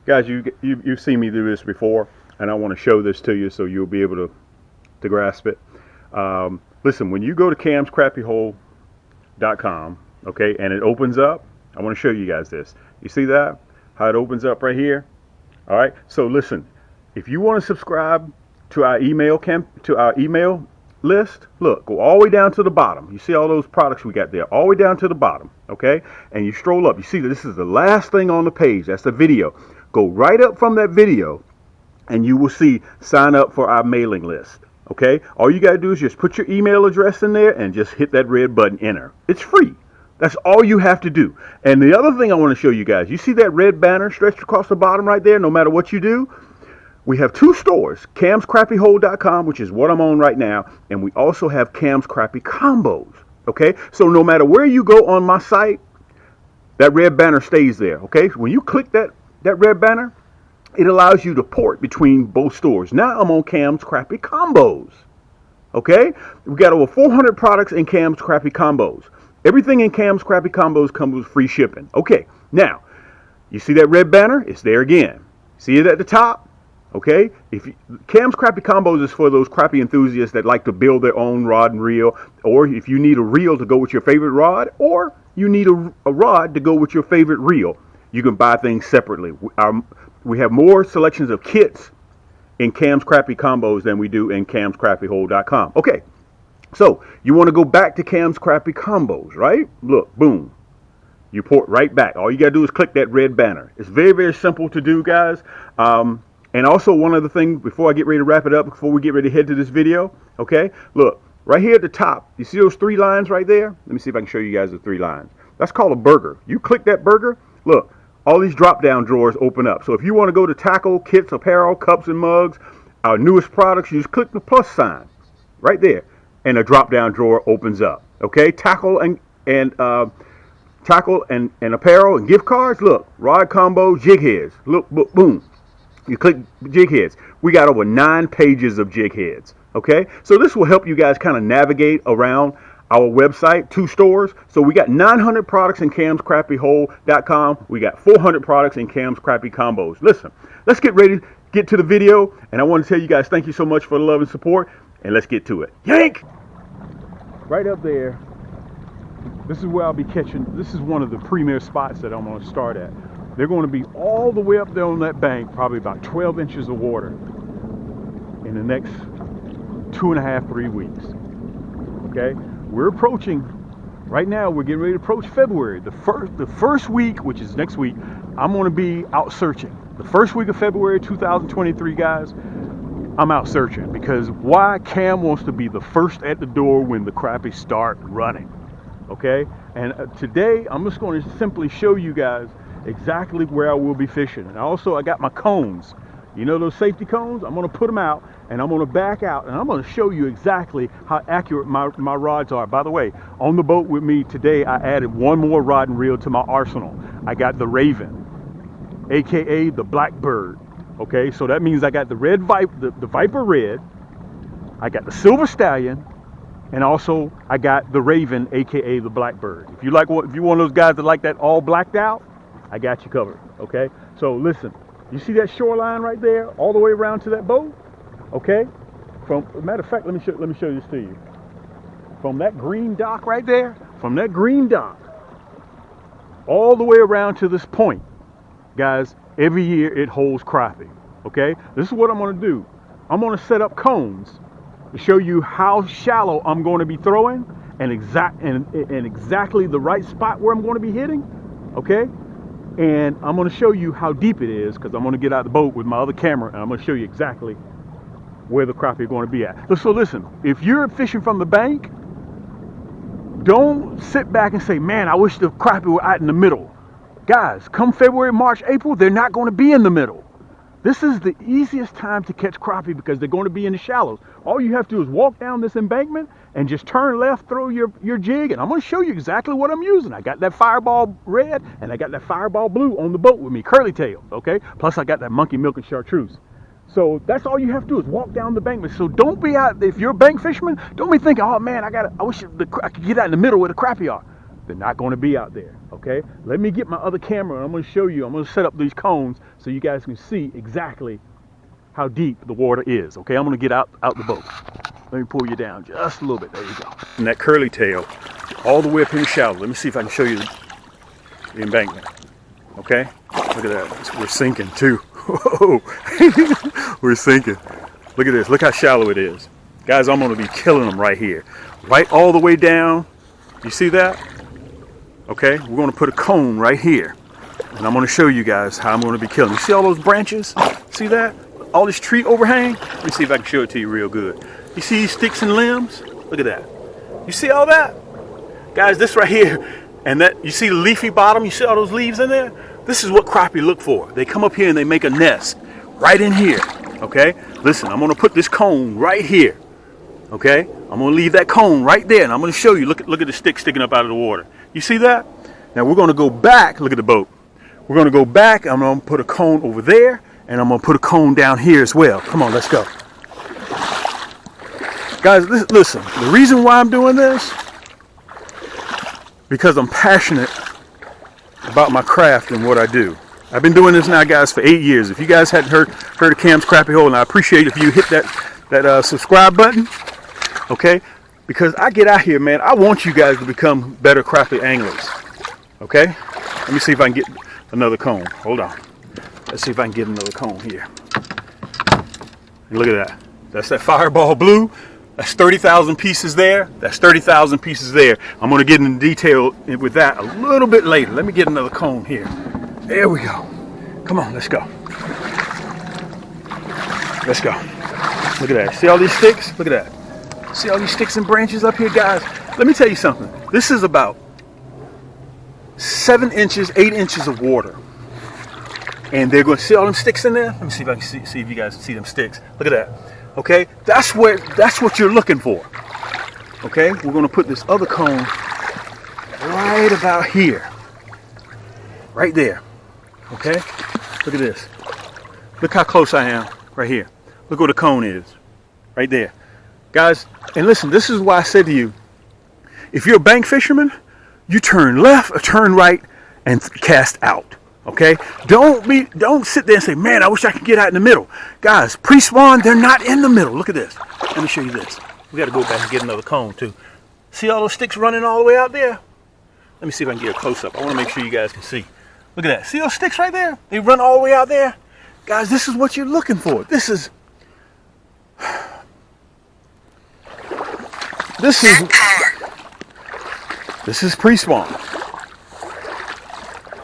Guys, you've seen me do this before, and I want to show this to you so you'll be able to grasp it. Listen, when you go to camscrappyhole.com, okay, and it opens up, I want to show you guys this. You see that? How it opens up right here? All right. So listen, if you want to subscribe to our email list, look, go all the way down to the bottom. You see all those products we got there, all the way down to the bottom, okay? And you stroll up. You see that this is the last thing on the page. That's the video. Go right up from that video, and you will see sign up for our mailing list, okay? All you got to do is just put your email address in there and just hit that red button, enter. It's free. That's all you have to do. And the other thing I want to show you guys, you see that red banner stretched across the bottom right there, no matter what you do? We have two stores, camscrappyhole.com, which is what I'm on right now, and we also have Cam's Crappy Combos, okay? So no matter where you go on my site, that red banner stays there, okay? When you click that red banner, it allows you to port between both stores. Now I'm on Cam's Crappy Combos, okay? We got over 400 products in Cam's Crappy Combos. Everything in Cam's Crappy Combos comes with free shipping. Okay, now, you see that red banner? It's there again. See it at the top? Okay, Cam's Crappy Combos is for those crappie enthusiasts that like to build their own rod and reel, or if you need a reel to go with your favorite rod, or you need a rod to go with your favorite reel, you can buy things separately. We have more selections of kits in Cam's Crappy Combos than we do in camscrappyhole.com. Okay, so you want to go back to Cam's Crappy Combos, right? Look, boom. You port right back. All you got to do is click that red banner. It's very, very simple to do, guys. And also one other thing before I get ready to wrap it up, before we get ready to head to this video, okay? Look, right here at the top, you see those three lines right there? Let me see if I can show you guys the three lines. That's called a burger. You click that burger, look, all these drop-down drawers open up. So if you want to go to tackle, kits, apparel, cups and mugs, our newest products, you just click the plus sign right there, and a drop-down drawer opens up, okay? Tackle and apparel and gift cards, look, rod combo, jig heads, look, boom. You click jig heads. We got over 9 pages of jig heads. Okay, so this will help you guys kind of navigate around our website, 2 stores. So we got 900 products in camscrappyhole.com. We got 400 products in Cam's Crappy Combos. Listen, let's get ready to get to the video. And I want to tell you guys thank you so much for the love and support. And let's get to it. Yank! Right up there, this is where I'll be catching. This is one of the premier spots that I'm going to start at. They're going to be all the way up there on that bank, probably about 12 inches of water in the next 2.5, 3 weeks. Okay, we're approaching. Right now, we're getting ready to approach February. The first week, which is next week, I'm going to be out searching. The first week of February 2023, guys, I'm out searching because why? Cam wants to be the first at the door when the crappies start running. Okay, and today I'm just going to simply show you guys exactly where I will be fishing. And also I got my cones, you know, those safety cones. I'm going to put them out and I'm going to back out and I'm going to show you exactly how accurate my rods are. By the way, on the boat with me today, I added one more rod and reel to my arsenal. I got the Raven, aka the Blackbird. Okay, so that means I got the red the Viper Red, I got the Silver Stallion, and also I got the Raven, aka the Blackbird. If you're one of those guys that like that all blacked out, I got you covered, okay? So listen, you see that shoreline right there, all the way around to that boat, okay? Matter of fact, let me show this to you. From that green dock right there, from that green dock, all the way around to this point, guys, every year it holds crappie, okay? This is what I'm gonna do. I'm gonna set up cones to show you how shallow I'm gonna be throwing and exactly the right spot where I'm gonna be hitting, okay? And I'm going to show you how deep it is because I'm going to get out the boat with my other camera and I'm going to show you exactly where the crappie are going to be at. So listen, if you're fishing from the bank, don't sit back and say, man, I wish the crappie were out in the middle. Guys, come February, March, April, they're not going to be in the middle. This is the easiest time to catch crappie because they're going to be in the shallows. All you have to do is walk down this embankment and just turn left, throw your jig, and I'm going to show you exactly what I'm using. I got that Fireball Red and I got that Fireball Blue on the boat with me, curly tails, okay? Plus I got that Monkey Milk and Chartreuse. So that's all you have to do is walk down the embankment. So don't be out, if you're a bank fisherman, don't be thinking, oh man, I wish I could get out in the middle where the crappie are. They're not going to be out there, okay? Let me get my other camera and I'm going to show you. I'm going to set up these cones so you guys can see exactly how deep the water is, okay? I'm going to get out the boat. Let me pull you down just a little bit. There you go. And that curly tail all the way up in the shallow. Let me see if I can show you the embankment, okay? Look at that. We're sinking too. Whoa. We're sinking. Look at this. Look how shallow it is. Guys, I'm going to be killing them right here. Right all the way down. You see that? Okay, we're going to put a cone right here. And I'm going to show you guys how I'm going to be killing. You see all those branches? See that? All this tree overhang? Let me see if I can show it to you real good. You see these sticks and limbs? Look at that. You see all that? Guys, this right here. And that, you see the leafy bottom? You see all those leaves in there? This is what crappie look for. They come up here and they make a nest right in here. Okay? Listen, I'm going to put this cone right here. Okay? I'm going to leave that cone right there. And I'm going to show you. Look at the stick sticking up out of the water. You see that? Now we're going to go back. Look at the boat. We're going to go back. I'm going to put a cone over there. And I'm going to put a cone down here as well. Come on, let's go. Guys, listen. The reason why I'm doing this, because I'm passionate about my craft and what I do. I've been doing this now, guys, for 8 years. If you guys hadn't heard of Cam's Crappie Hole, and I appreciate if you hit that subscribe button, okay? Because I get out here, man, I want you guys to become better crappie anglers, okay? Let me see if I can get another cone. Hold on. Let's see if I can get another cone here. And look at that. That's that fireball blue. That's 30,000 pieces there. That's 30,000 pieces there. I'm going to get into detail with that a little bit later. Let me get another cone here. There we go. Come on, let's go. Let's go. Look at that. See all these sticks? Look at that. See all these sticks and branches up here, guys? Let me tell you something. This is about 7 inches, 8 inches of water. And they're going to see all them sticks in there. Let me see if I can see if you guys can see them sticks. Look at that. Okay, that's what you're looking for. Okay, we're going to put this other cone right about here, right there. Okay, look at this. Look how close I am right here. Look where the cone is, right there, guys. And listen, this is why I said to you, if you're a bank fisherman, you turn left or turn right and cast out. Okay, don't sit there and say, man, I wish I could get out in the middle. Guys, pre-spawn, they're not in the middle. Look at this. Let me show you this. We got to go back and get another cone too. See all those sticks running all the way out there? Let me see if I can get a close-up. I want to make sure you guys can see. Look at that. See those sticks right there? They run all the way out there. Guys, this is what you're looking for. This is pre-spawn.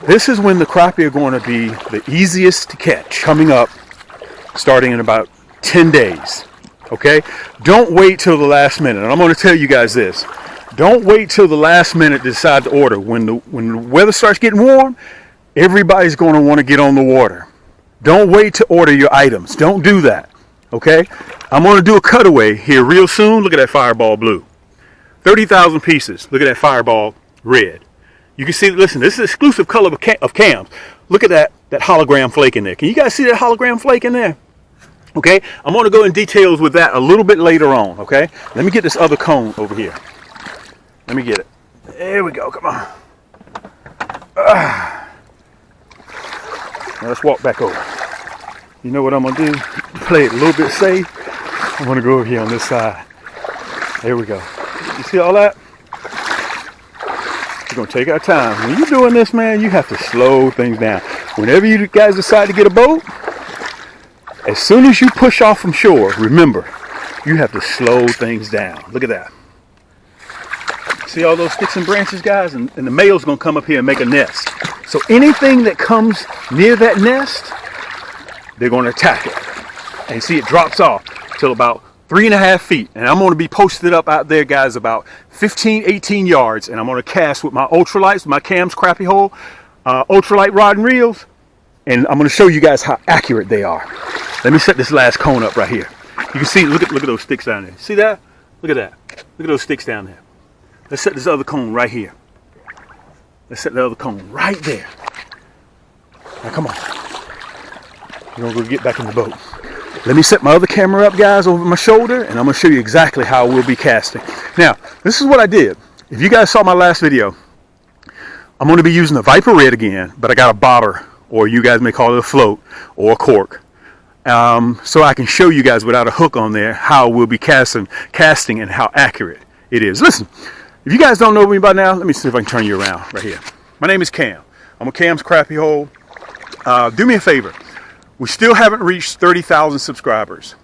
This is when the crappie are going to be the easiest to catch, coming up starting in about 10 days. Okay? Don't wait till the last minute. And I'm going to tell you guys this. Don't wait till the last minute to decide to order. When the weather starts getting warm, everybody's going to want to get on the water. Don't wait to order your items. Don't do that. Okay? I'm going to do a cutaway here real soon. Look at that fireball blue. 30,000 pieces. Look at that fireball red. You can see, listen, this is exclusive color of Cam's. Look at that hologram flake in there. Can you guys see that hologram flake in there? Okay, I'm going to go in details with that a little bit later on, okay? Let me get this other cone over here. Let me get it. There we go, come on. Now let's walk back over. You know what I'm going to do? Play it a little bit safe. I'm going to go over here on this side. There we go. You see all that? We're going to take our time. When you're doing this, man, you have to slow things down. Whenever you guys decide to get a boat, as soon as you push off from shore, remember, you have to slow things down. Look at that. See all those sticks and branches, guys? And the male's going to come up here and make a nest. So anything that comes near that nest, they're going to attack it. And see, it drops off till about 3.5 feet. And I'm going to be posted up out there, guys, about 15, 18 yards. And I'm going to cast with my ultralights, my Cam's Crappie Hole, ultralight rod and reels. And I'm going to show you guys how accurate they are. Let me set this last cone up right here. You can see, look at those sticks down there. See that? Look at that. Look at those sticks down there. Let's set this other cone right here. Let's set the other cone right there. Now come on. We're going to go get back in the boat. Let me set my other camera up, guys, over my shoulder, and I'm going to show you exactly how we'll be casting. Now, this is what I did. If you guys saw my last video, I'm going to be using the Viper Red again, but I got a bobber, or you guys may call it a float or a cork. So I can show you guys without a hook on there how we'll be casting and how accurate it is. Listen, if you guys don't know me by now, let me see if I can turn you around right here. My name is Cam. I'm with Cam's Crappie Hole. Do me a favor. We still haven't reached 30,000 subscribers.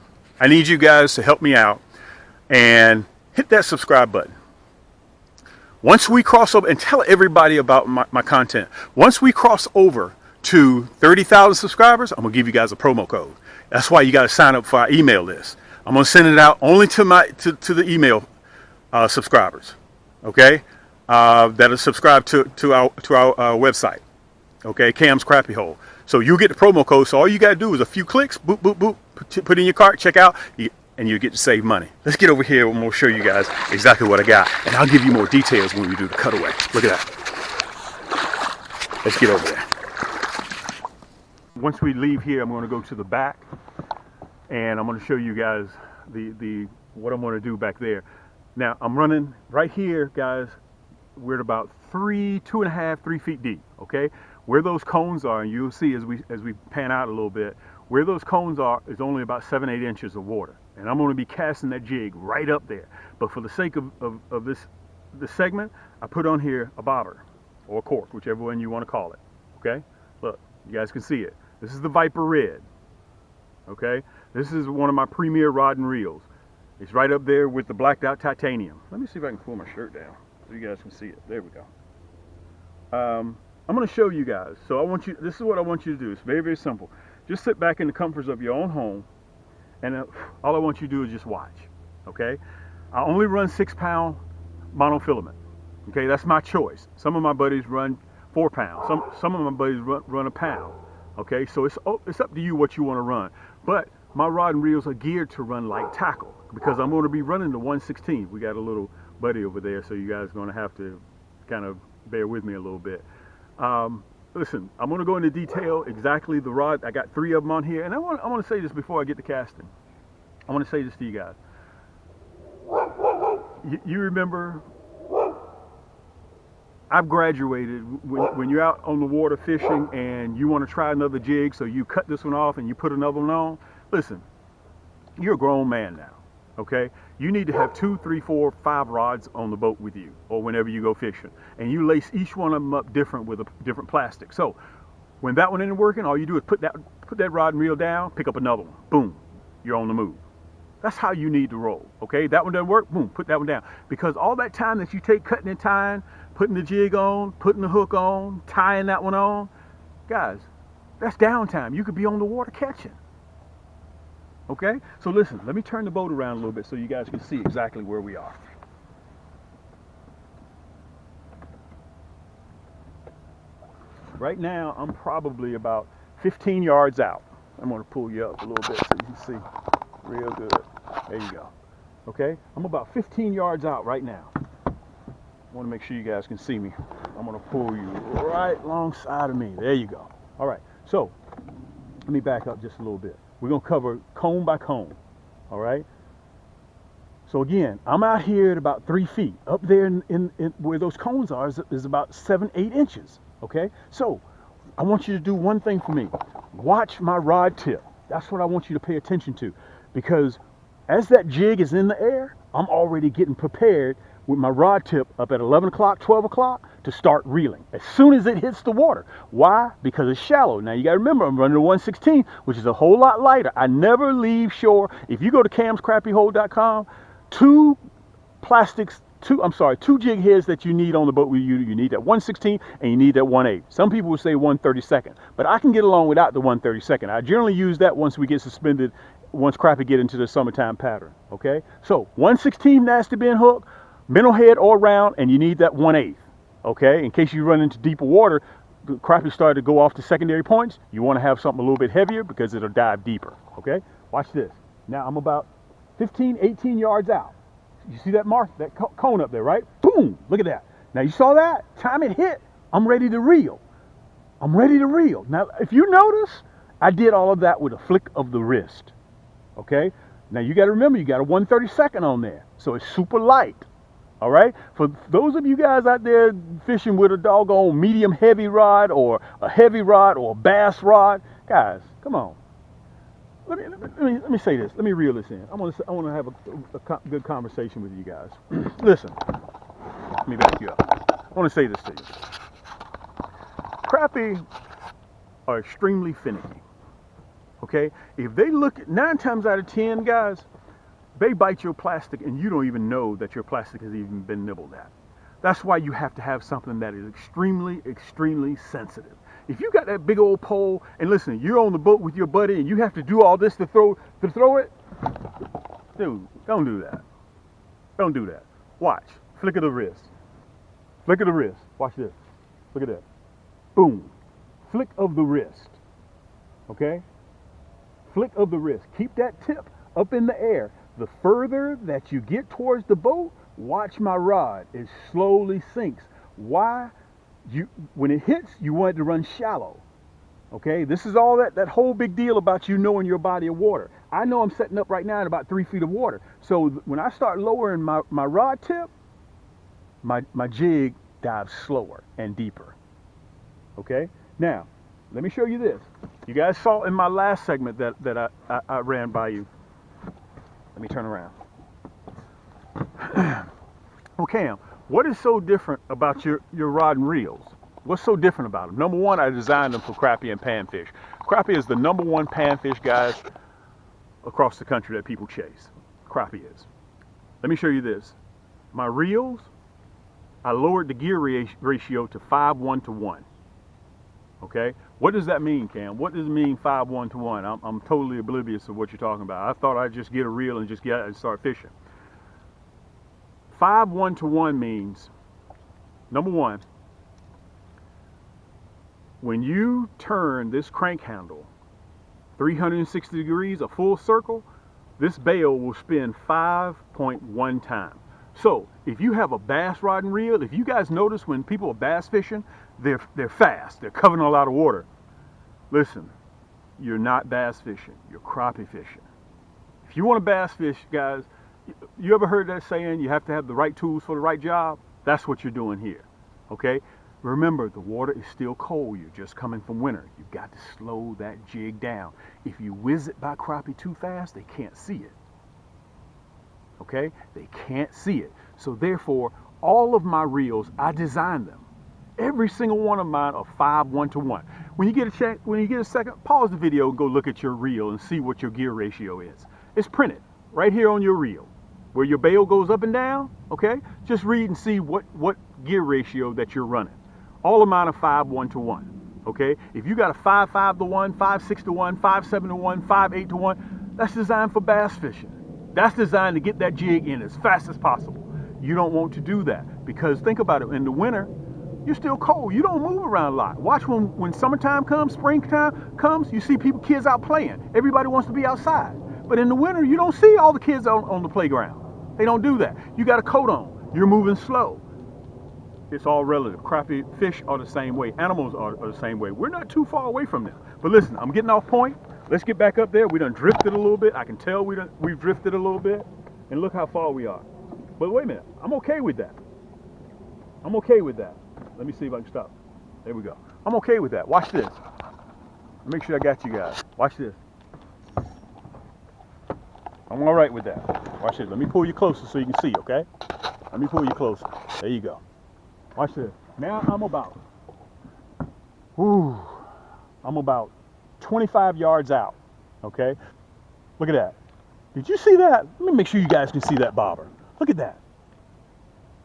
I need you guys to help me out and hit that subscribe button. Once we cross over, and tell everybody about my content. Once we cross over to 30,000 subscribers, I'm going to give you guys a promo code. That's why you got to sign up for our email list. I'm going to send it out only to the email subscribers, okay? That are subscribed to our website, okay? Cam's Crappie Hole. So you get the promo code. So all you got to do is a few clicks, boop, boop, boop, put in your cart, check out, and you get to save money. Let's get over here and we'll show you guys exactly what I got. And I'll give you more details when we do the cutaway. Look at that. Let's get over there. Once we leave here, I'm going to go to the back and I'm going to show you guys what I'm going to do back there. Now I'm running right here, guys. We're at about 2.5, 3 feet deep. Okay, where those cones are, and you'll see as we pan out a little bit, where those cones are is only about 7-8 inches of water, and I'm going to be casting that jig right up there. But for the sake of this segment, I put on here a bobber or a cork, whichever one you want to call it. Okay, look, you guys can see it. This is the Viper Red. Okay, this is one of my premier rod and reels. It's right up there with the blacked out titanium. Let me see if I can pull my shirt down so you guys can see it. There we go. I'm going to show you guys. So this is what I want you to do. It's very, very simple. Just sit back in the comforts of your own home, and all I want you to do is just watch. Okay, I only run 6-pound monofilament. Okay, that's my choice. Some of my buddies run 4 pounds. Some of my buddies run a pound. Okay, so it's up to you what you want to run. But my rod and reels are geared to run light tackle because I'm going to be running the 1/16. We got a little buddy over there, so you guys are going to have to kind of bear with me a little bit. Listen, I'm going to go into detail exactly the rod. I got 3 of them on here, and I want to say this before I get to casting. I want to say this to you guys. You remember, I've graduated when you're out on the water fishing and you want to try another jig, so you cut this one off and you put another one on. Listen, you're a grown man now, okay? You need to have 2, 3, 4, 5 rods on the boat with you, or whenever you go fishing, and you lace each one of them up different with a different plastic. So when that one isn't working, all you do is put that rod and reel down, pick up another one, boom, you're on the move. That's how you need to roll, okay? That one doesn't work, boom, put that one down. Because all that time that you take cutting and tying, putting the jig on, putting the hook on, tying that one on, guys, that's downtime. You could be on the water catching. Okay? So listen, let me turn the boat around a little bit so you guys can see exactly where we are. Right now, I'm probably about 15 yards out. I'm going to pull you up a little bit so you can see real good. There you go. Okay? I'm about 15 yards out right now. I want to make sure you guys can see me. I'm going to pull you right alongside of me. There you go. All right. So, let me back up just a little bit. We're going to cover cone by cone. All right? So again, I'm out here at about 3 feet. Up there in where those cones are is about 7-8 inches. Okay? So, I want you to do one thing for me. Watch my rod tip. That's what I want you to pay attention to. Because as that jig is in the air, I'm already getting prepared with my rod tip up at 11 o'clock, 12 o'clock to start reeling as soon as it hits the water. Why? Because it's shallow. Now you got to remember, I'm running a 1/16, which is a whole lot lighter. I never leave shore. If you go to camscrappiehole.com, 2 jig heads that you need on the boat with you. You need that 1/16 and you need that 1/8. Some people would say 1/32, but I can get along without the 1/32. I generally use that once we get suspended, once crappie get into the summertime pattern. Okay, so 1/16 nasty bend hook, minnow head or round, and you need that 1/8. Okay, in case you run into deeper water, the crappie start to go off to secondary points. You want to have something a little bit heavier because it'll dive deeper. Okay, watch this. Now I'm about 15, 18 yards out. You see that mark, that cone up there, right? Boom, look at that. Now you saw that? Time it hit, I'm ready to reel. I'm ready to reel. Now, if you notice, I did all of that with a flick of the wrist. Okay? Now you got to remember, you got a 1/32 on there. So it's super light. All right. For those of you guys out there fishing with a doggone medium heavy rod or a heavy rod or a bass rod, guys, come on. Let me say this. Let me reel this in. I want to have a good conversation with you guys. Listen. Let me back you up. I want to say this to you. Crappie are extremely finicky. Okay? If they look at 9 times out of 10, guys, they bite your plastic and you don't even know that your plastic has even been nibbled at. That's why you have to have something that is extremely, extremely sensitive. If you got that big old pole and listen, you're on the boat with your buddy and you have to do all this to throw it, dude, don't do that. Don't do that. Watch. Flick of the wrist. Flick of the wrist. Watch this. Look at that. Boom. Flick of the wrist. Okay? Flick of the wrist. Keep that tip up in the air. The further that you get towards the boat, watch my rod. It slowly sinks. Why? When it hits, you want it to run shallow. Okay? This is all that whole big deal about you knowing your body of water. I know I'm setting up right now at about 3 feet of water. So when I start lowering my rod tip, my jig dives slower and deeper. Okay? Now, let me show you this. You guys saw in my last segment that I ran by you. Let me turn around. Well, Cam, what is so different about your rod and reels? What's so different about them? Number one, I designed them for crappie and panfish. Crappie is the number one panfish, guys, across the country that people chase. Crappie is. Let me show you this. My reels, I lowered the gear ratio to 5:1 to 1. Okay? What does that mean, Cam? What does it mean 5:1 to 1? I'm totally oblivious of what you're talking about. I thought I'd just get a reel and just get out and start fishing. 5:1 to 1 means, number one, when you turn this crank handle 360 degrees, a full circle, this bail will spin 5.1 times. So if you have a bass rod and reel, if you guys notice when people are bass fishing, they're fast, they're covering a lot of water. Listen, you're not bass fishing, you're crappie fishing. If you want to bass fish, guys, you ever heard that saying, you have to have the right tools for the right job? That's what you're doing here, okay? Remember, the water is still cold. You're just coming from winter. You've got to slow that jig down. If you whiz it by crappie too fast, they can't see it. Okay? They can't see it. So therefore, all of my reels, I designed them. Every single one of mine are 5:1 to 1. When you get a second, pause the video and go look at your reel and see what your gear ratio is. It's printed right here on your reel. Where your bail goes up and down, okay? Just read and see what gear ratio that you're running. All of mine are 5:1 to 1, okay? If you got a 5.5 to 1, 5.6 to 1, 5.7 to 1, 5.8 to 1, that's designed for bass fishing. That's designed to get that jig in as fast as possible. You don't want to do that because think about it, in the winter, you're still cold. You don't move around a lot. Watch when summertime comes, springtime comes, you see kids out playing. Everybody wants to be outside. But in the winter, you don't see all the kids on the playground. They don't do that. You got a coat on. You're moving slow. It's all relative. Crappie fish are the same way. Animals are the same way. We're not too far away from them. But listen, I'm getting off point. Let's get back up there. We done drifted a little bit. I can tell we've drifted a little bit. And look how far we are. But wait a minute. I'm okay with that. I'm okay with that. Let me see if I can stop. There we go. I'm okay with that. Watch this. Make sure I got you guys. Watch this. I'm all right with that. Watch this. Let me pull you closer so you can see, okay? Let me pull you closer. There you go. Watch this. Now I'm about 25 yards out, okay? Look at that. Did you see that? Let me make sure you guys can see that bobber. Look at that.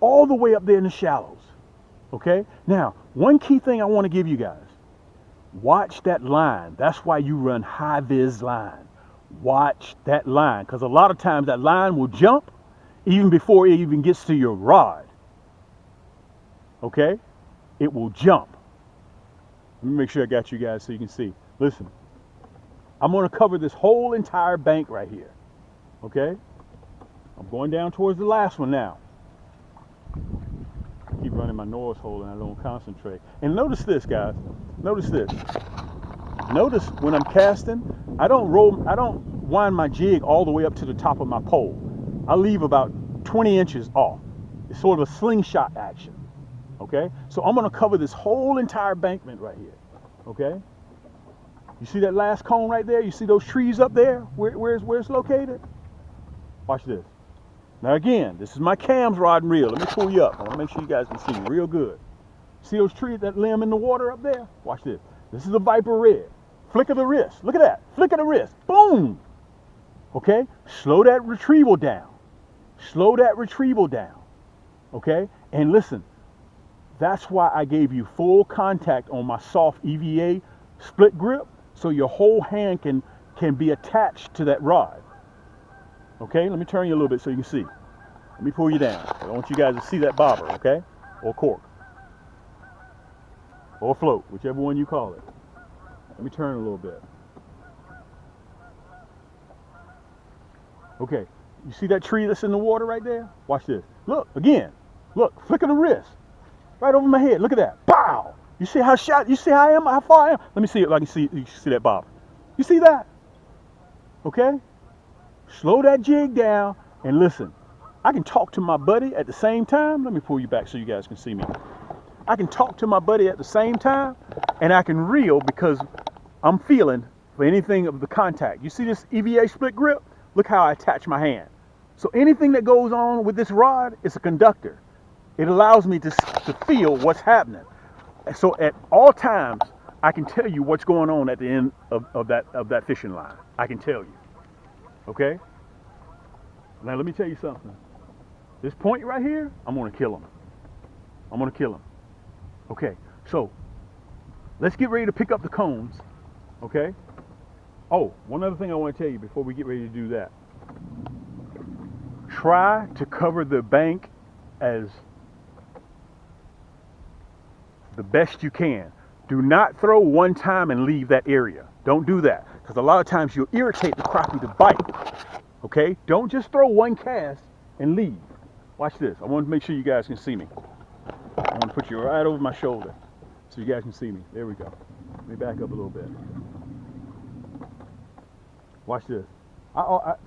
All the way up there in the shallows, okay? Now, one key thing I want to give you guys. Watch that line. That's why you run high-vis line. Watch that line, because a lot of times that line will jump even before it even gets to your rod. Okay? It will jump. Let me make sure I got you guys so you can see. Listen, I'm going to cover this whole entire bank right here. Okay? I'm going down towards the last one now. Keep running my nose hole and I don't concentrate. And notice this, guys. Notice this. Notice when I'm casting, I don't wind my jig all the way up to the top of my pole. I leave about 20 inches off. It's sort of a slingshot action. Okay, so I'm going to cover this whole entire bankment right here. Okay, you see that last cone right there? You see those trees up there? Where it's located? Watch this. Now again, this is my cams rod and reel. Let me pull you up. I want to make sure you guys can see me real good. See those trees, that limb in the water up there? Watch this. This is the Viper Red. Flick of the wrist. Look at that. Flick of the wrist. Boom. Okay, slow that retrieval down. Slow that retrieval down. Okay, and listen. That's why I gave you full contact on my soft EVA split grip, so your whole hand can be attached to that rod. Okay, let me turn you a little bit so you can see. Let me pull you down. I want you guys to see that bobber, okay? Or cork. Or float, whichever one you call it. Let me turn a little bit. Okay, you see that tree that's in the water right there? Watch this. Look, again. Look, flick of the wrist. Right over my head. Look at that. Pow! You see how shot? You see how I am? How far I am? Let me see if I can see. You see that bob? You see that? Okay. Slow that jig down and listen. I can talk to my buddy at the same time. Let me pull you back so you guys can see me. I can talk to my buddy at the same time, and I can reel because I'm feeling for anything of the contact. You see this EVA split grip? Look how I attach my hand. So anything that goes on with this rod is a conductor. It allows me to feel what's happening. So at all times, I can tell you what's going on at the end of that fishing line. I can tell you. Okay? Now let me tell you something. This point right here, I'm going to kill him. I'm going to kill him. Okay, so let's get ready to pick up the cones. Okay? Oh, one other thing I want to tell you before we get ready to do that. Try to cover the bank as the best you can. Do not throw one time and leave that area. Don't do that, because a lot of times you'll irritate the crappie to bite. Okay? Don't just throw one cast and leave. Watch this. I want to make sure you guys can see me. I want to put you right over my shoulder so you guys can see me. There we go. Let me back up a little bit. Watch this.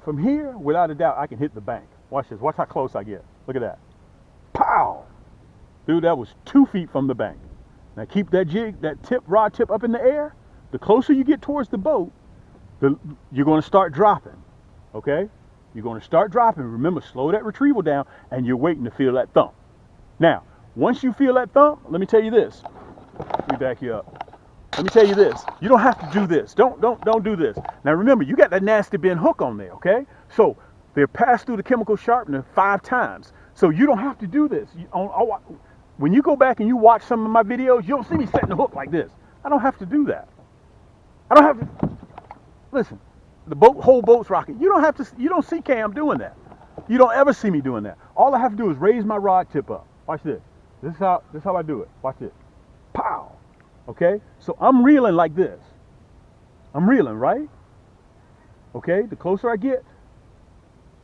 From here, without a doubt, I can hit the bank. Watch this. Watch how close I get. Look at that. Pow! Dude, that was 2 feet from the bank. Now keep that jig, rod tip up in the air. The closer you get towards the boat, you're going to start dropping. Okay? You're going to start dropping. Remember, slow that retrieval down, and you're waiting to feel that thump. Now, once you feel that thump, let me tell you this. Let me back you up. Let me tell you this. You don't have to do this. Don't do this. Now remember, you got that nasty bend hook on there, okay? So they're passed through the chemical sharpener 5 times. So you don't have to do this. When you go back and you watch some of my videos, you don't see me setting the hook like this. I don't have to do that. I don't have to. Listen, the whole boat's rocking. You don't see Cam doing that. You don't ever see me doing that. All I have to do is raise my rod tip up. Watch this. This is how I do it. Watch this. Pow. Okay? So I'm reeling like this. I'm reeling, right? Okay? The closer I get,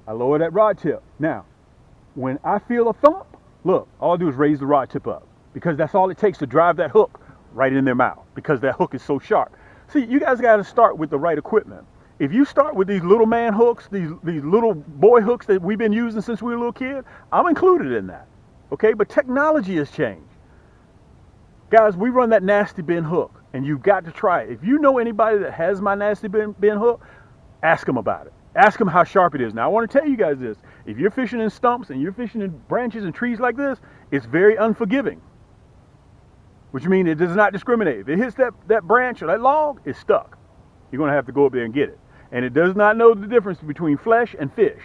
I lower that rod tip. Now, when I feel a thump, look, all I do is raise the rod tip up, because that's all it takes to drive that hook right in their mouth, because that hook is so sharp. See, you guys got to start with the right equipment. If you start with these little man hooks, these little boy hooks that we've been using since we were a little kid, I'm included in that. Okay? But technology has changed. Guys, we run that nasty bend hook, and you've got to try it. If you know anybody that has my nasty bend hook, ask them about it. Ask them how sharp it is. Now, I want to tell you guys this. If you're fishing in stumps and you're fishing in branches and trees like this, it's very unforgiving. Which means it does not discriminate. If it hits that branch or that log, it's stuck. You're going to have to go up there and get it. And it does not know the difference between flesh and fish.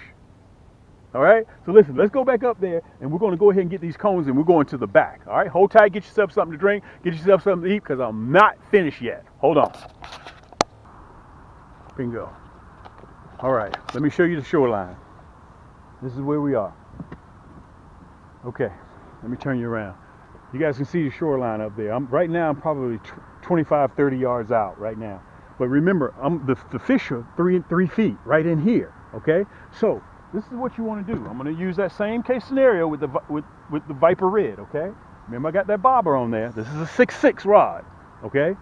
All right? So listen, let's go back up there, and we're going to go ahead and get these cones, and we're going to the back. All right? Hold tight. Get yourself something to drink. Get yourself something to eat, because I'm not finished yet. Hold on. Bingo. All right. Let me show you the shoreline. This is where we are. Okay. Let me turn you around. You guys can see the shoreline up there. Right now, I'm probably 25, 30 yards out right now. But remember, the fish are three feet right in here. Okay? So this is what you want to do. I'm going to use that same case scenario with the Viper Red, okay? Remember, I got that bobber on there. This is a 6.6 rod, okay?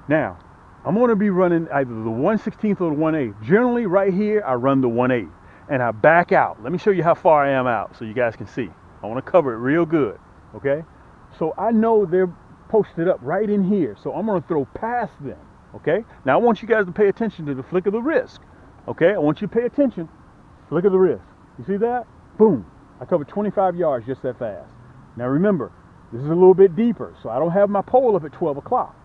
Now, I'm going to be running either the 1/16 or the 1/8. Generally, right here, I run the 1/8, and I back out. Let me show you how far I am out so you guys can see. I want to cover it real good, okay? So I know they're posted up right in here, so I'm going to throw past them, okay? Now I want you guys to pay attention to the flick of the wrist, okay? I want you to pay attention. Flick of the wrist. You see that? Boom. I covered 25 yards just that fast. Now remember, this is a little bit deeper, so I don't have my pole up at 12 o'clock.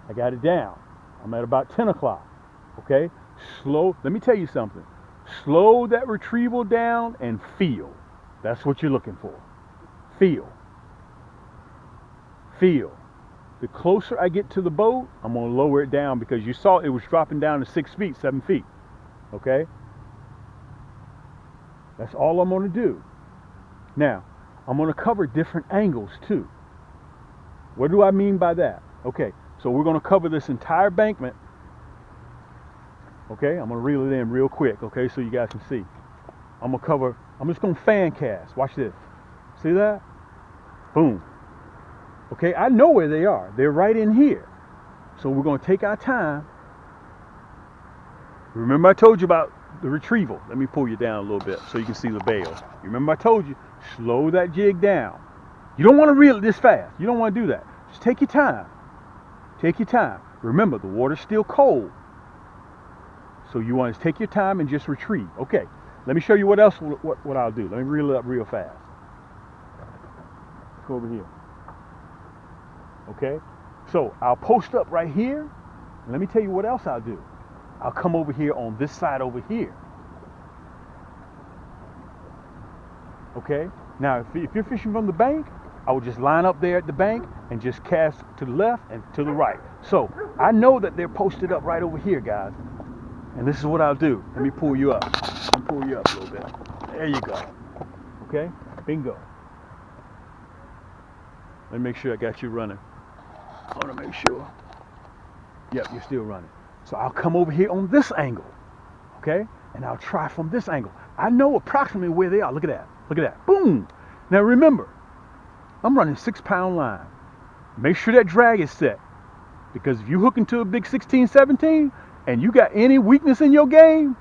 I got it down. I'm at about 10 o'clock, okay? Slow. Let me tell you something. Slow that retrieval down and feel. That's what you're looking for. Feel. Feel. The closer I get to the boat, I'm going to lower it down because you saw it was dropping down to 6 feet, 7 feet. Okay? That's all I'm going to do. Now, I'm going to cover different angles too. What do I mean by that? Okay, so we're going to cover this entire bankment. Okay, I'm going to reel it in real quick, okay, so you guys can see. I'm just going to fan cast. Watch this. See that? Boom. Okay, I know where they are. They're right in here. So we're going to take our time. Remember I told you about the retrieval. Let me pull you down a little bit so you can see the bail. Remember I told you, slow that jig down. You don't want to reel it this fast. You don't want to do that. Just take your time. Take your time. Remember, the water's still cold. So you want to take your time and just retrieve. Okay, let me show you what else, what I'll do. Let me reel it up real fast. Let's go over here. Okay, so I'll post up right here. And let me tell you what else I'll do. I'll come over here on this side over here. Okay, now if you're fishing from the bank, I would just line up there at the bank and just cast to the left and to the right. So I know that they're posted up right over here, guys. And this is what I'll do. Let me pull you up. Let me pull you up a little bit. There you go. Okay, bingo. Let me make sure I got you running. I want to make sure. Yep, you're still running. So I'll come over here on this angle, okay? And I'll try from this angle. I know approximately where they are. Look at that. Look at that. Boom. Now remember, I'm running 6-pound line. Make sure that drag is set. Because if you hook into a big 16, 17, and you got any weakness in your game,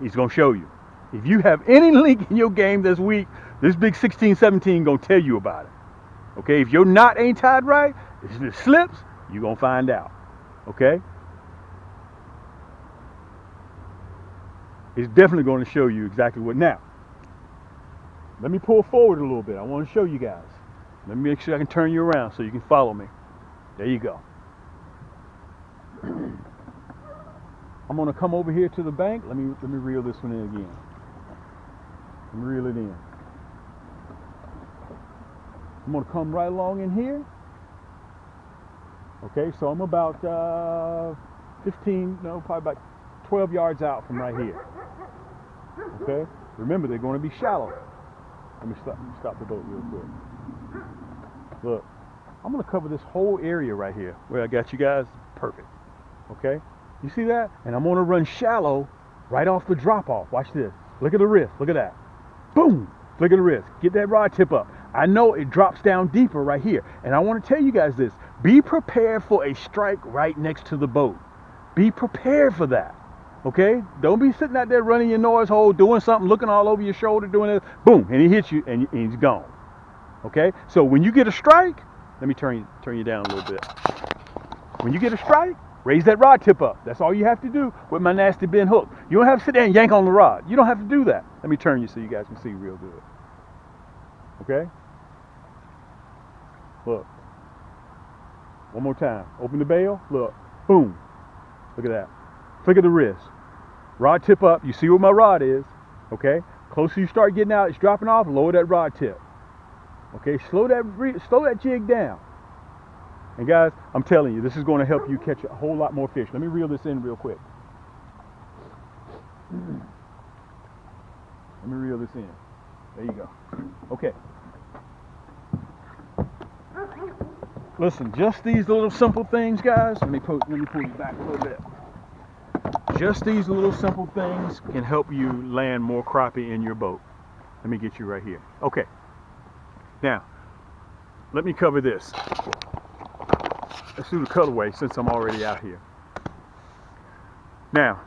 he's going to show you. If you have any link in your game that's weak, this big 16, 17 going to tell you about it. Okay? If your knot ain't tied right, if it slips, you're going to find out. Okay? It's definitely going to show you exactly what. Now, let me pull forward a little bit. I want to show you guys. Let me make sure I can turn you around so you can follow me. There you go. I'm going to come over here to the bank. Let me reel this one in again. Let me reel it in. I'm going to come right along in here. Okay, so I'm about probably about 12 yards out from right here. Okay, remember they're going to be shallow. Let me stop the boat real quick. Look, I'm going to cover this whole area right here where I got you guys. Perfect. Okay, you see that? And I'm going to run shallow right off the drop off. Watch this. Look at the wrist. Look at that. Boom. Look at the wrist. Get that rod tip up. I know it drops down deeper right here. And I want to tell you guys this. Be prepared for a strike right next to the boat. Be prepared for that. Okay? Don't be sitting out there running your noise hole, doing something, looking all over your shoulder, doing it. Boom. And he hits you and he's gone. Okay? So when you get a strike, let me turn you down a little bit. When you get a strike, raise that rod tip up. That's all you have to do with my nasty bend hook. You don't have to sit there and yank on the rod. You don't have to do that. Let me turn you so you guys can see real good. Okay? Look. One more time. Open the bail. Look. Boom. Look at that. Flick of the wrist. Rod tip up. You see where my rod is. Okay? Closer you start getting out, it's dropping off. Lower that rod tip. Okay? Slow that jig down. And guys, I'm telling you, this is going to help you catch a whole lot more fish. Let me reel this in real quick. Let me reel this in. There you go. Okay. Listen, just these little simple things, guys. Let me pull you back a little bit. Just these little simple things can help you land more crappie in your boat. Let me get you right here. Okay. Now, let me cover this. Let's do the colorway since I'm already out here. Now,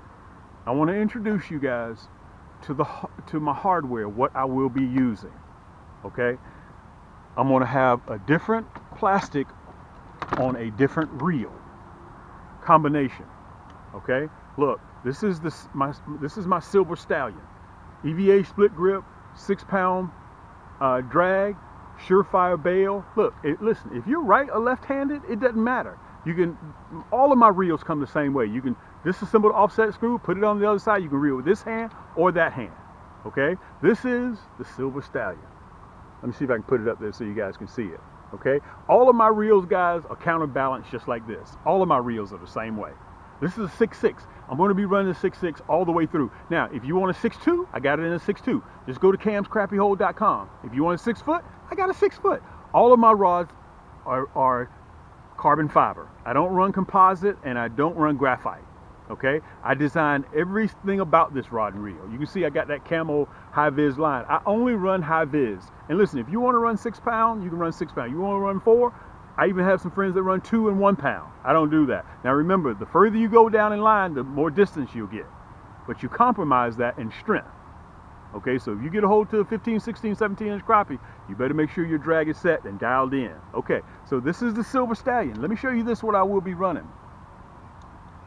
I want to introduce you guys to my hardware, what I will be using. okay? I'm gonna have a different plastic on a different reel combination, okay? Look, this is my Silver Stallion, EVA split grip, 6-pound drag, surefire bail. Look, listen, if you're right or left-handed, it doesn't matter. You can, all of my reels come the same way. You can disassemble the offset screw, put it on the other side. You can reel with this hand or that hand, okay? This is the Silver Stallion. Let me see if I can put it up there so you guys can see it, okay? All of my reels, guys, are counterbalanced just like this. All of my reels are the same way. This is a 6.6. I'm going to be running a 6.6 all the way through. Now, if you want a 6.2, I got it in a 6.2. Just go to camscrappyhole.com. If you want a 6 foot, I got a 6 foot. All of my rods are carbon fiber. I don't run composite and I don't run graphite. Okay, I designed everything about this rod and reel. You can see I got that camo high vis line. I only run high vis. And listen, if you want to run 6 pound, you can run 6 pound. You want to run 4, I even have some friends that run 2 and 1 pound. I don't do that. Now remember, the further you go down in line, the more distance you'll get. But you compromise that in strength. Okay, so if you get a hold to a 15, 16, 17 inch crappie, you better make sure your drag is set and dialed in. Okay, so this is the Silver Stallion. Let me show you this, what I will be running.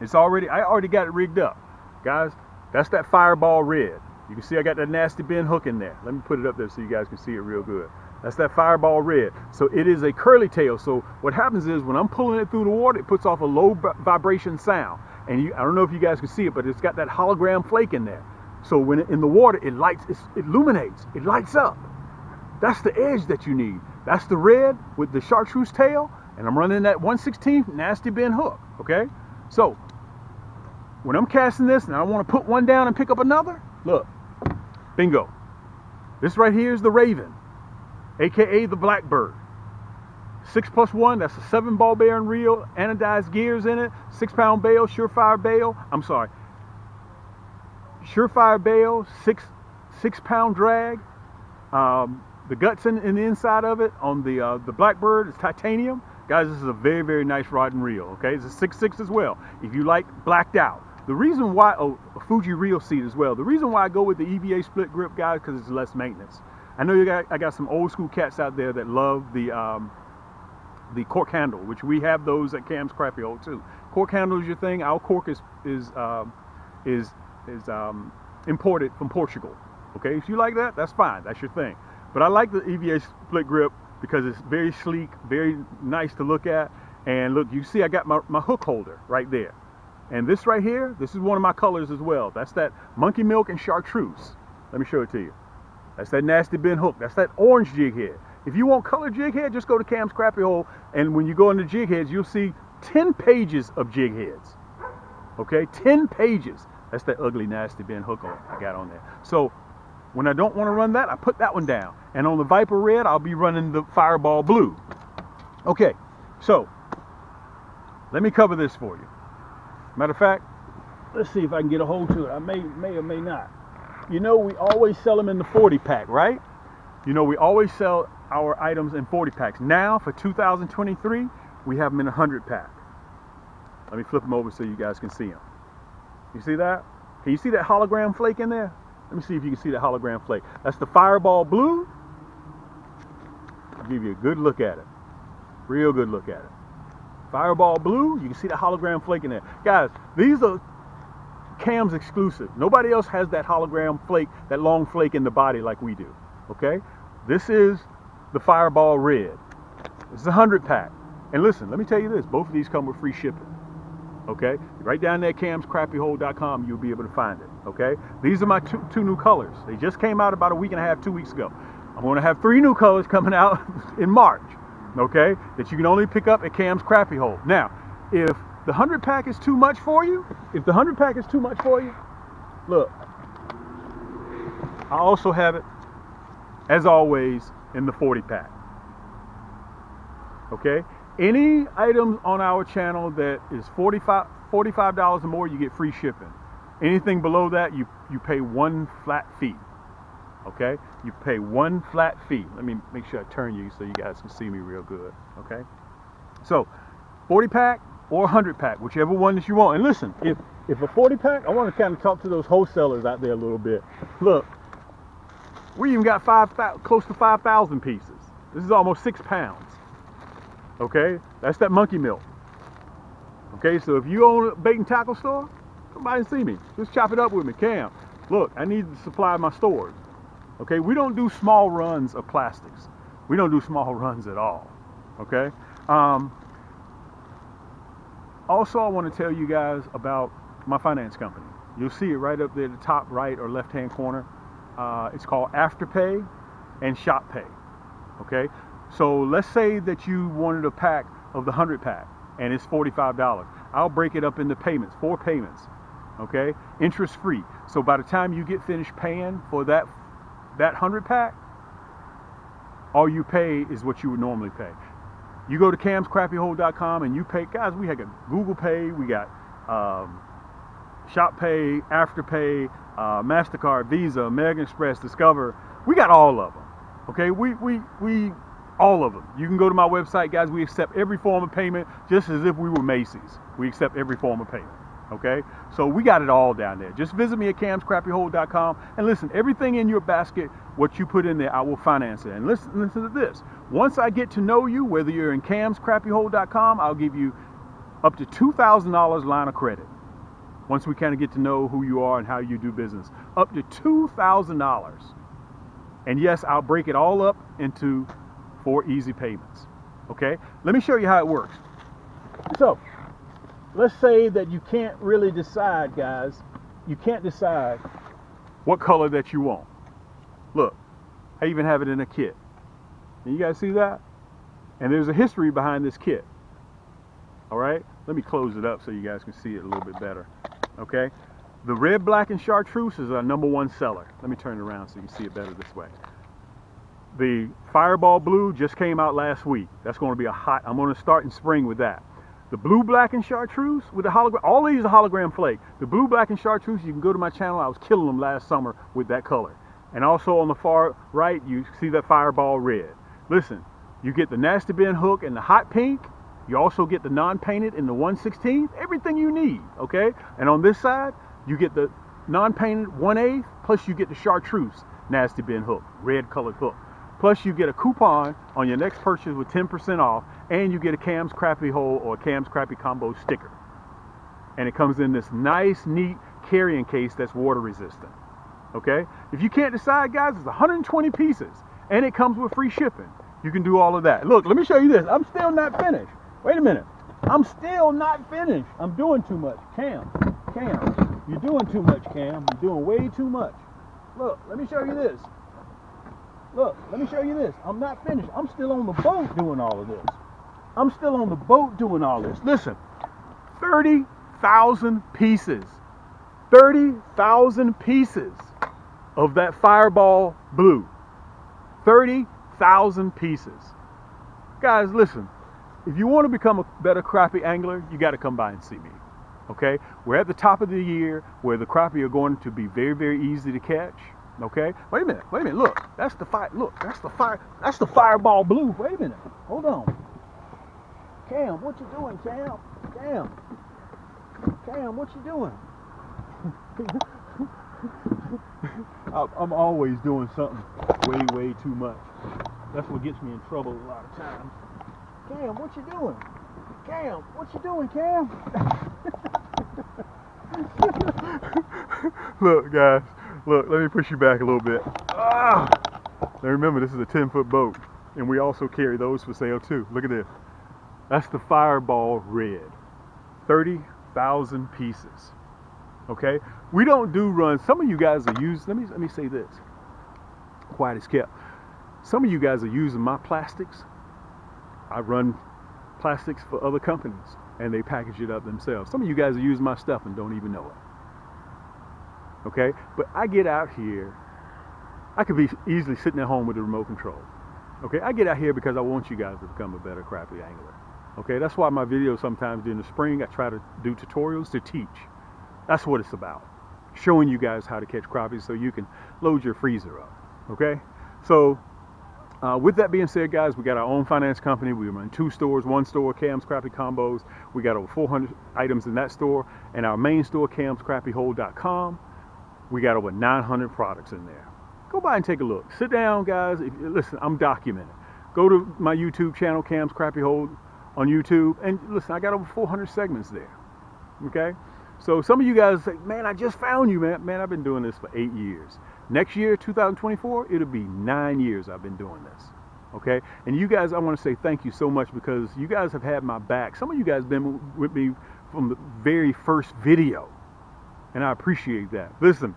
I already got it rigged up. Guys, that's that Fireball red. You can see I got that nasty bend hook in there. Let me put it up there so you guys can see it real good. That's that Fireball red. So it is a curly tail. So what happens is when I'm pulling it through the water, it puts off a low vibration sound. And I don't know if you guys can see it, but it's got that hologram flake in there. So when in the water, it illuminates, it lights up. That's the edge that you need. That's the red with the Chartreuse tail. And I'm running that 1/16 nasty bend hook, okay? So when I'm casting this and I want to put one down and pick up another, look, bingo. This right here is the Raven, AKA the Blackbird. 6+1, that's a 7 ball bearing reel, anodized gears in it, 6 pound bail, surefire bail. Surefire bail, 6 pound drag. The guts in the inside of it on the Blackbird is titanium. Guys, this is a very, very nice rod and reel, okay? It's a 6.6 as well. If you like blacked out. The reason why, a Fuji reel seat as well. The reason why I go with the EVA split grip, guys, because it's less maintenance. I know I got some old school cats out there that love the cork handle, which we have those at Cam's Crappie Hole too. Cork handle is your thing. Our cork is imported from Portugal. Okay, if you like that, that's fine. That's your thing. But I like the EVA split grip because it's very sleek, very nice to look at. And look, you see I got my hook holder right there. And this right here, this is one of my colors as well. That's that monkey milk and chartreuse. Let me show it to you. That's that nasty bend hook. That's that orange jig head. If you want color jig head, just go to Cam's Crappie Hole. And when you go into jig heads, you'll see 10 pages of jig heads. Okay, 10 pages. That's that ugly, nasty bend hook I got on there. So when I don't want to run that, I put that one down. And on the Viper red, I'll be running the Fireball blue. Okay, so let me cover this for you. Matter of fact, let's see if I can get a hold to it. I may or may not. You know, we always sell them in the 40 pack, right? You know, we always sell our items in 40 packs. Now, for 2023, we have them in a 100 pack. Let me flip them over so you guys can see them. You see that? Can you see that hologram flake in there? Let me see if you can see that hologram flake. That's the Fireball blue. I'll give you a good look at it. Real good look at it. Fireball blue, you can see the hologram flake in there. Guys, these are Cam's exclusive. Nobody else has that hologram flake, that long flake in the body like we do. Okay? This is the Fireball red. This is a 100 pack. And listen, let me tell you this, both of these come with free shipping. Okay? Right down there at camscrappyhole.com, you'll be able to find it. Okay? These are my two new colors. They just came out about a week and a half, 2 weeks ago. I'm going to have 3 new colors coming out in March. Okay, that you can only pick up at Cam's Crappie Hole. Now, if the 100 pack is too much for you, look, I also have it, as always, in the 40 pack. Okay, any items on our channel that is $45 or more, you get free shipping. Anything below that, you pay 1 flat fee. Okay, you pay 1 flat fee. Let me make sure I turn you so you guys can see me real good. Okay, so 40 pack or 100 pack, whichever one that you want. And listen, if a 40 pack, I want to kind of talk to those wholesalers out there a little bit. Look, We even got close to 5,000 pieces. This is almost 6 pounds. Okay, that's that monkey milk. Okay, so if you own a bait and tackle store, come by and see me. Just chop it up with me. Cam, look, I need to supply my stores. Okay, we don't do small runs of plastics. We don't do small runs at all. Okay. Also, I want to tell you guys about my finance company. You'll see it right up there at the top right or left-hand corner. It's called Afterpay and Shop Pay. Okay, so let's say that you wanted a pack of the 100 pack and it's $45. I'll break it up into payments, 4 payments. Okay, interest free. So by the time you get finished paying for that 100 pack, all you pay is what you would normally pay. You go to camscrappyhole.com and you pay. Guys, we got Google Pay, we got Shop Pay, Afterpay, MasterCard, Visa, American Express, Discover. We got all of them. Okay, we all of them. You can go to my website, guys. We accept every form of payment, just as if we were Macy's. We accept every form of payment. Okay, so we got it all down there. Just visit me at camscrappyhole.com and listen, everything in your basket, what you put in there, I will finance it. And listen to this. Once I get to know you, whether you're in camscrappyhole.com, I'll give you up to $2,000 line of credit. Once we kind of get to know who you are and how you do business, up to $2,000. And yes, I'll break it all up into 4 easy payments. Okay, let me show you how it works. So let's say that you can't really decide, guys. You can't decide what color that you want. Look, I even have it in a kit. And you guys see that? And there's a history behind this kit. All right, let me close it up so you guys can see it a little bit better. Okay, the red, black, and chartreuse is our #1 seller. Let me turn it around so you can see it better this way. The fireball blue just came out last week. That's going to be a hot. I'm going to start in spring with that. The blue, black, and chartreuse with the hologram. All these are hologram flake. The blue, black, and chartreuse, you can go to my channel. I was killing them last summer with that color. And also on the far right, you see that fireball red. Listen, you get the nasty bin hook and the hot pink. You also get the non-painted in the 1/16, everything you need, okay? And on this side, you get the non-painted 1/8, plus you get the chartreuse nasty bin hook, red colored hook. Plus you get a coupon on your next purchase with 10% off, and you get a Cam's Crappie Hole or Cam's Crappie Combo sticker. And it comes in this nice, neat carrying case that's water resistant, okay? If you can't decide, guys, it's 120 pieces, and it comes with free shipping. You can do all of that. Look, let me show you this. I'm still not finished. Wait a minute. I'm still not finished. I'm doing too much. Cam, you're doing too much, Cam. You're doing way too much. Look, let me show you this. Look, let me show you this. I'm not finished. I'm still on the boat doing all of this. I'm still on the boat doing all this. Listen, 30,000 pieces. 30,000 pieces of that fireball blue. 30,000 pieces. Guys, listen. If you want to become a better crappie angler, you got to come by and see me. Okay? We're at the top of the year where the crappie are going to be very, very easy to catch. Okay? Wait a minute. Look, that's the fire. Look, that's the fireball blue. Wait a minute. Hold on. Cam, what you doing, Cam? Cam, what you doing? I'm always doing something way too much. That's what gets me in trouble a lot of times. Cam, what you doing? Cam, what you doing, Cam? Look, guys. Look, let me push you back a little bit. Now remember, this is a 10-foot boat, and we also carry those for sale too. Look at this. That's the fireball red. 30,000 pieces. Okay? We don't do runs. Some of you guys are using, let me say this. Quiet as kept. Some of you guys are using my plastics. I run plastics for other companies, and they package it up themselves. Some of you guys are using my stuff and don't even know it. Okay? But I get out here. I could be easily sitting at home with the remote control. Okay? I get out here because I want you guys to become a better crappie angler. Okay? That's why my videos sometimes during the spring, I try to do tutorials to teach. That's what it's about. Showing you guys how to catch crappies so you can load your freezer up. Okay? So, with that being said, guys, we got our own finance company. We run 2 stores, 1 store, Cam's Crappie Combos. We got over 400 items in that store. And our main store, camscrappyhole.com, we got over 900 products in there. Go by and take a look. Sit down, guys. Listen, I'm documenting. Go to my YouTube channel, Cam's Crappie Hold on YouTube, and listen, I got over 400 segments there. Okay? So some of you guys say, man, I just found you, man. Man, I've been doing this for 8 years. Next year, 2024, it'll be 9 years I've been doing this. Okay? And you guys, I want to say thank you so much because you guys have had my back. Some of you guys have been with me from the very first video. And I appreciate that. Listen,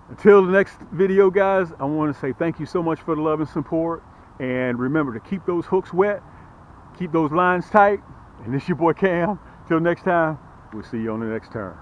until the next video, guys, I want to say thank you so much for the love and support. And remember to keep those hooks wet, keep those lines tight. And this is your boy Cam. Till next time, we'll see you on the next turn.